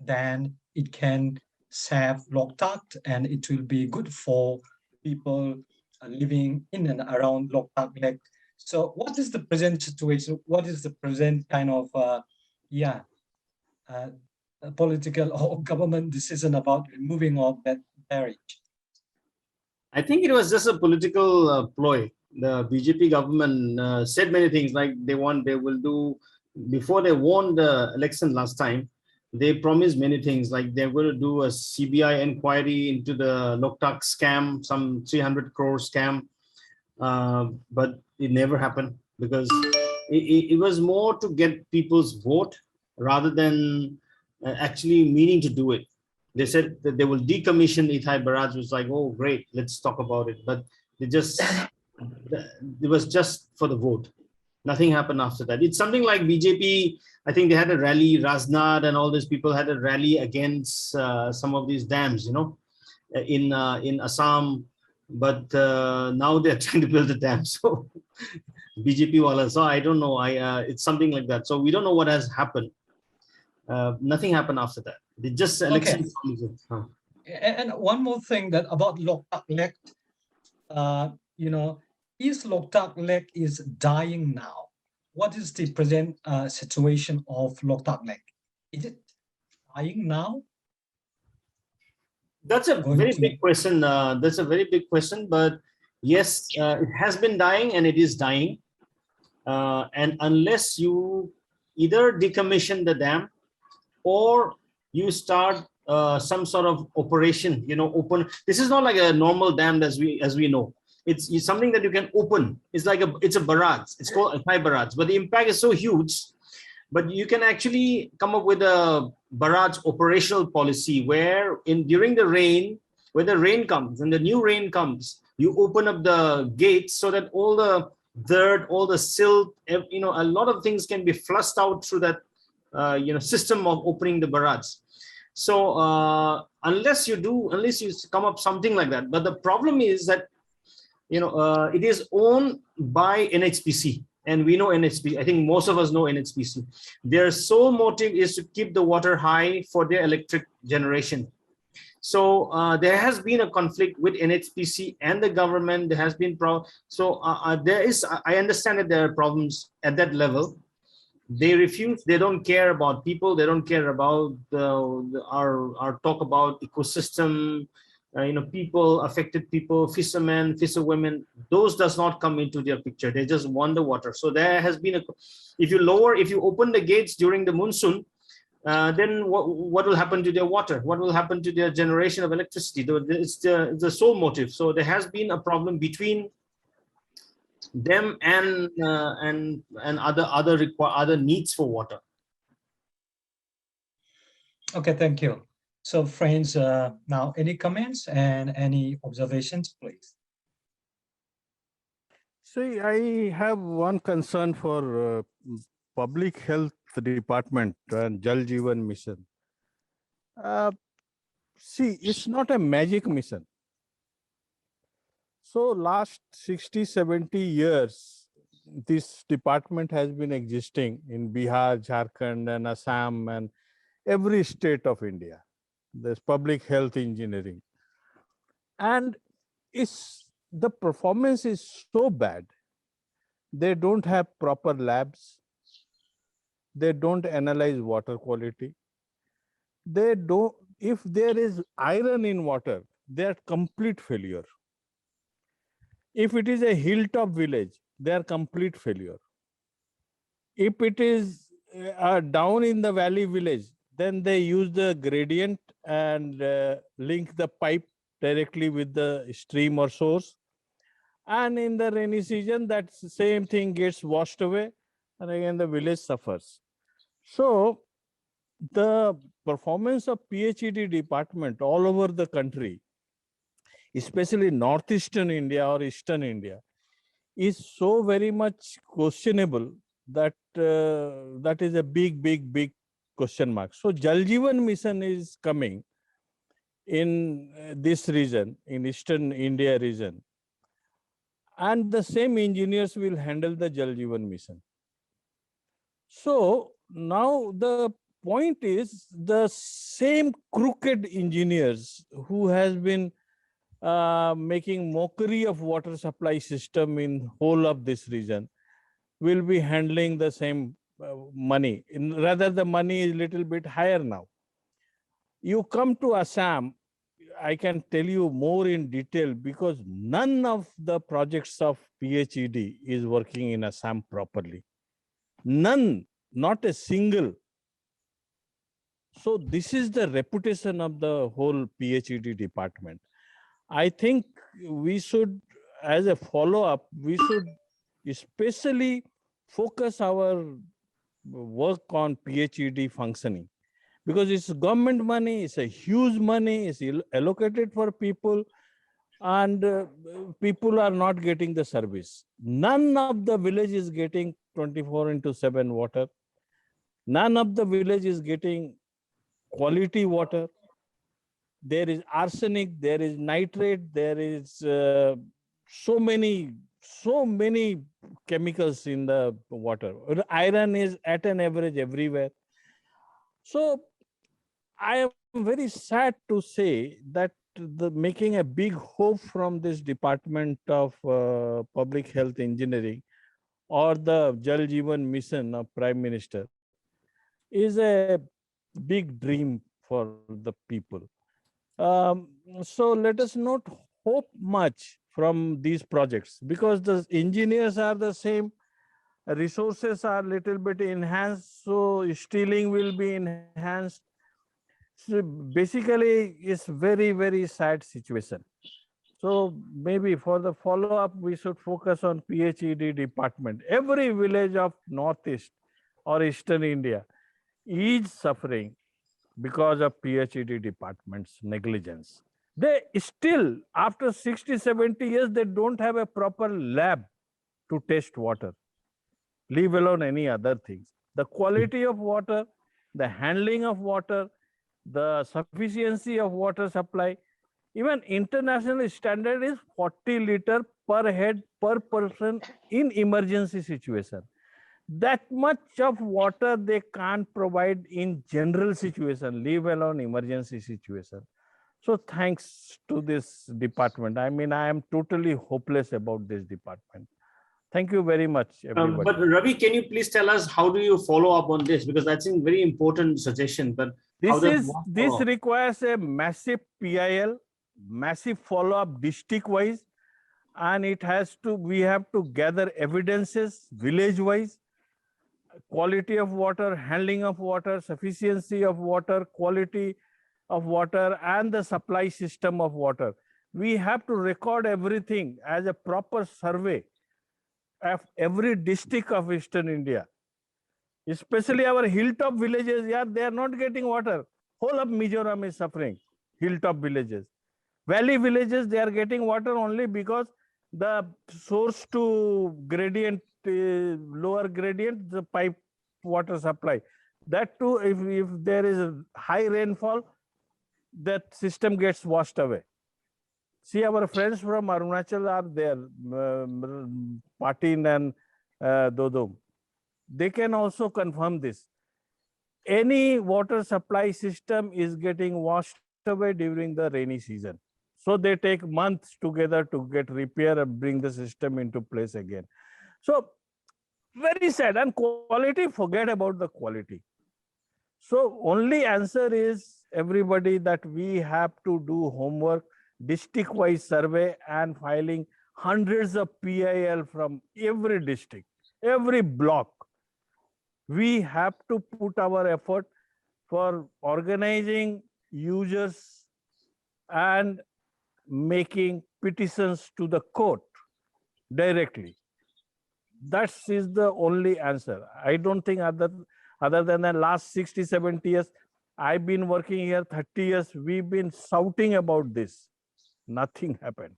then it can save Loktak and it will be good for people living in and around Loktak Lake. So what is the present situation? What is the present kind of, political or government decision about removing of that barrage? I think it was just a political ploy. The BJP government said many things like they will do, before they won the election last time, they promised many things like they're going to do a CBI inquiry into the Loktak scam, some 300 crore scam. But it never happened because it was more to get people's vote rather than actually meaning to do it. They said that they will decommission Itai Barrage. Was like, oh, great, let's talk about it. But it was just for the vote. Nothing happened after that. It's something like BJP. I think they had a rally, Raznad and all these people had a rally against some of these dams, in Assam. But now they're trying to build a dam. So BJP wala. So I don't know. It's something like that. So we don't know what has happened. Nothing happened after that. They just election. Okay. And one more thing that about Loktak Lake, is Loktak Lake is dying now. What is the present situation of Loktak Lake? Is it dying now? That's a very big question. That's a very big question. But yes, it has been dying and it is dying. And unless you either decommission the dam or you start some sort of operation, open. This is not like a normal dam as we know. It's something that you can open. It's like it's a barrage. It's called a Thai barrage, but the impact is so huge. But you can actually come up with a barrage operational policy where during the rain, when the rain comes, when the new rain comes, you open up the gates so that all the dirt, all the silt, a lot of things can be flushed out through that system of opening the barrage. So unless you come up something like that. But the problem is that it is owned by NHPC, and we know NHPC. I think most of us know NHPC. Their sole motive is to keep the water high for their electric generation. So there has been a conflict with NHPC and the government. There has been I understand that there are problems at that level. They refuse. They don't care about people. They don't care about our talk about ecosystem. People, affected people, fishermen, fisherwomen. Those does not come into their picture. They just want the water. So there has been if you open the gates during the monsoon, then what will happen to their water? What will happen to their generation of electricity? It's the sole motive. So there has been a problem between them and other needs for water. Okay, thank you. So friends, now any comments and any observations, please? See, I have one concern for public health department and Jal Jeevan mission. See, it's not a magic mission. So last 60, 70 years, this department has been existing in Bihar, Jharkhand, and Assam, and every state of India. There's public health engineering. And the performance is so bad. They don't have proper labs. They don't analyze water quality. If there is iron in water, they are complete failure. If it is a hilltop village, they are complete failure. If it is down in the valley village, then they use the gradient and link the pipe directly with the stream or source. And in the rainy season, that same thing gets washed away, and again the village suffers. So the performance of PhD department all over the country, especially northeastern India or eastern India, is so very much questionable that that is a big question mark. So Jal Jeevan Mission is coming in this region, in eastern India region, and the same engineers will handle the Jal Jeevan Mission. So now the point is the same crooked engineers who has been making mockery of water supply system in whole of this region will be handling the same money. Rather, the money is little bit higher now. You come to Assam, I can tell you more in detail because none of the projects of PhD is working in Assam properly. None, not a single. So this is the reputation of the whole PhD department. I think we should, as a follow-up, we should especially focus our work on PhD functioning because it's government money, it's a huge money, it's allocated for people, and people are not getting the service. None of the village is getting 24/7 water. None of the village is getting quality water. There is arsenic, there is nitrate, there is so many chemicals in the water. Iron is at an average everywhere. So I am very sad to say that making a big hope from this Department of Public Health Engineering or the Jal Jeevan Mission of Prime Minister is a big dream for the people. So let us not hope much from these projects because the engineers are the same, resources are little bit enhanced, so stealing will be enhanced. So basically, it's very sad situation. So maybe for the follow-up, we should focus on PhD department. Every village of Northeast or Eastern India is suffering because of PhD department's negligence. They still, after 60, 70 years, they don't have a proper lab to test water, leave alone any other things. The quality of water, the handling of water, the sufficiency of water supply, even international standard is 40 liter per head per person in emergency situation. That much of water they can't provide in general situation, leave alone emergency situation. So thanks to this department. I mean, I am totally hopeless about this department. Thank you very much, everybody. But Ravi, can you please tell us how do you follow up on this? Because that's a very important suggestion. But this requires a massive PIL, massive follow-up district-wise, and we have to gather evidences village-wise. Quality of water, handling of water, sufficiency of water, quality of water, and the supply system of water. We have to record everything as a proper survey of every district of Eastern India. Especially our hilltop villages, yeah, they are not getting water. Whole of Mizoram is suffering, hilltop villages. Valley villages, they are getting water only because the source to gradient, lower gradient, the pipe water supply. That too, if there is a high rainfall, that system gets washed away. See, our friends from Arunachal are there, Patin and Dodom. They can also confirm this. Any water supply system is getting washed away during the rainy season. So they take months together to get repair and bring the system into place again. So very sad. And quality, forget about the quality. So only answer is everybody that we have to do homework, district-wise survey and filing hundreds of PIL from every district, every block. We have to put our effort for organizing users and making petitions to the court directly. That is the only answer. I don't think Other than the last 60, 70 years, I've been working here 30 years. We've been shouting about this. Nothing happened.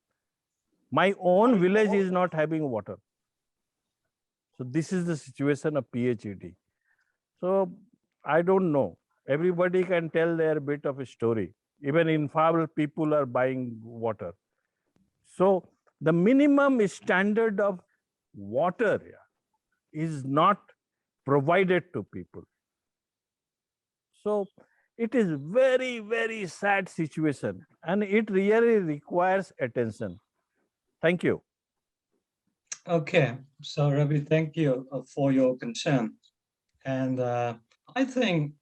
My own village is not having water. So this is the situation of PHED. So I don't know. Everybody can tell their bit of a story. Even informal people are buying water. So the minimum standard of water is not provided to people. So it is very, very sad situation, and it really requires attention. Thank you. Okay, so Ravi, thank you for your concern. And I think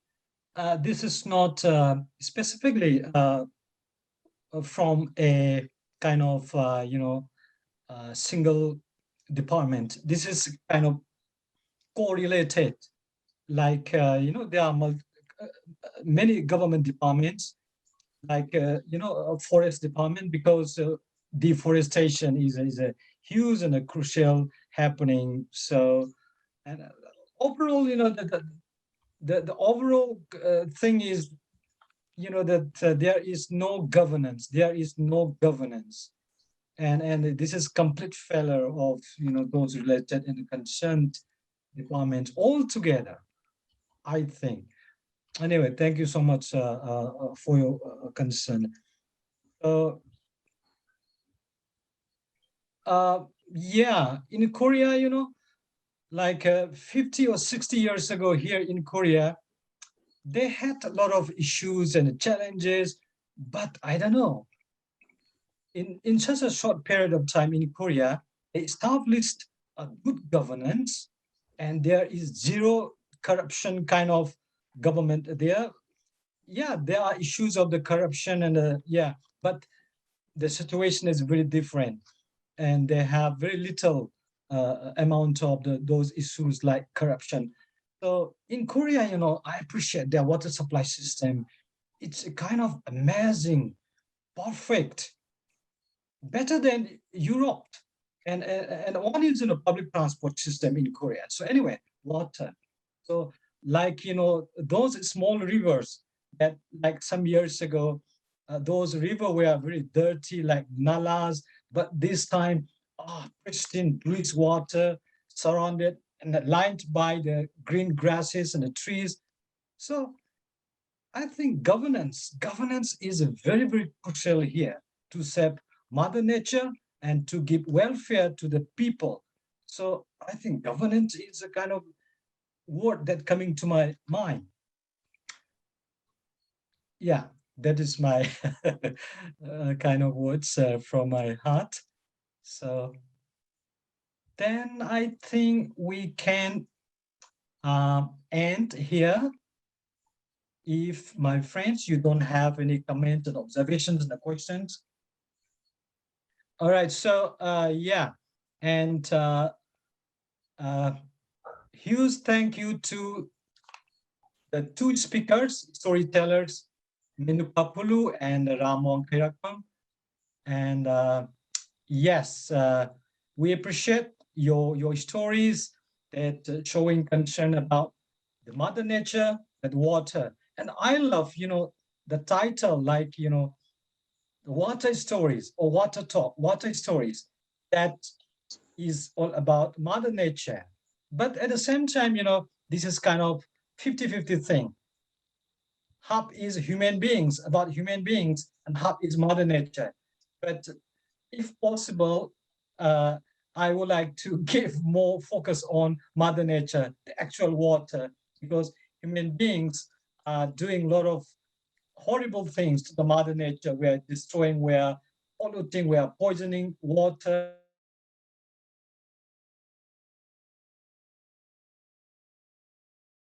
this is not specifically from a kind of, single department. This is kind of correlated, like, there are many government departments, like, a forest department, because deforestation is a huge and a crucial happening. So, and overall, the overall thing is, that there is no governance. There is no governance, and this is complete failure of those related and concerned departments altogether, I think. Anyway, thank you so much for your concern. Yeah, in Korea, like 50 or 60 years ago here in Korea, they had a lot of issues and challenges, but I don't know. In such a short period of time in Korea, they established a good governance, and there is zero corruption kind of government there. Yeah, there are issues of the corruption and but the situation is very different, and they have very little amount of those issues like corruption. So in Korea, I appreciate their water supply system. It's a kind of amazing, perfect, better than Europe, and one is in a public transport system in Korea. So anyway, water. So like those small rivers that like some years ago, those rivers were very dirty, like nalas, but this time, pristine blue water, surrounded and lined by the green grasses and the trees. So I think governance is very, very crucial here to save Mother Nature and to give welfare to the people. So I think governance is a kind of word that coming to my mind. Yeah, that is my kind of words from my heart. So then I think we can end here. If my friends, you don't have any comments and observations and questions. All right, so yeah, and huge thank you to the two speakers, storytellers, Menuka Pulu and Ramon Kirakam. And yes, we appreciate your stories that showing concern about the Mother Nature, the water. And I love, the title, like, water stories or water talk, water stories, that is all about Mother Nature. But at the same time, this is kind of 50-50 thing. Half is human beings, about human beings, and half is Mother Nature. But if possible, I would like to give more focus on Mother Nature, the actual water, because human beings are doing a lot of horrible things to the Mother Nature. We are destroying, we are polluting, we are poisoning water,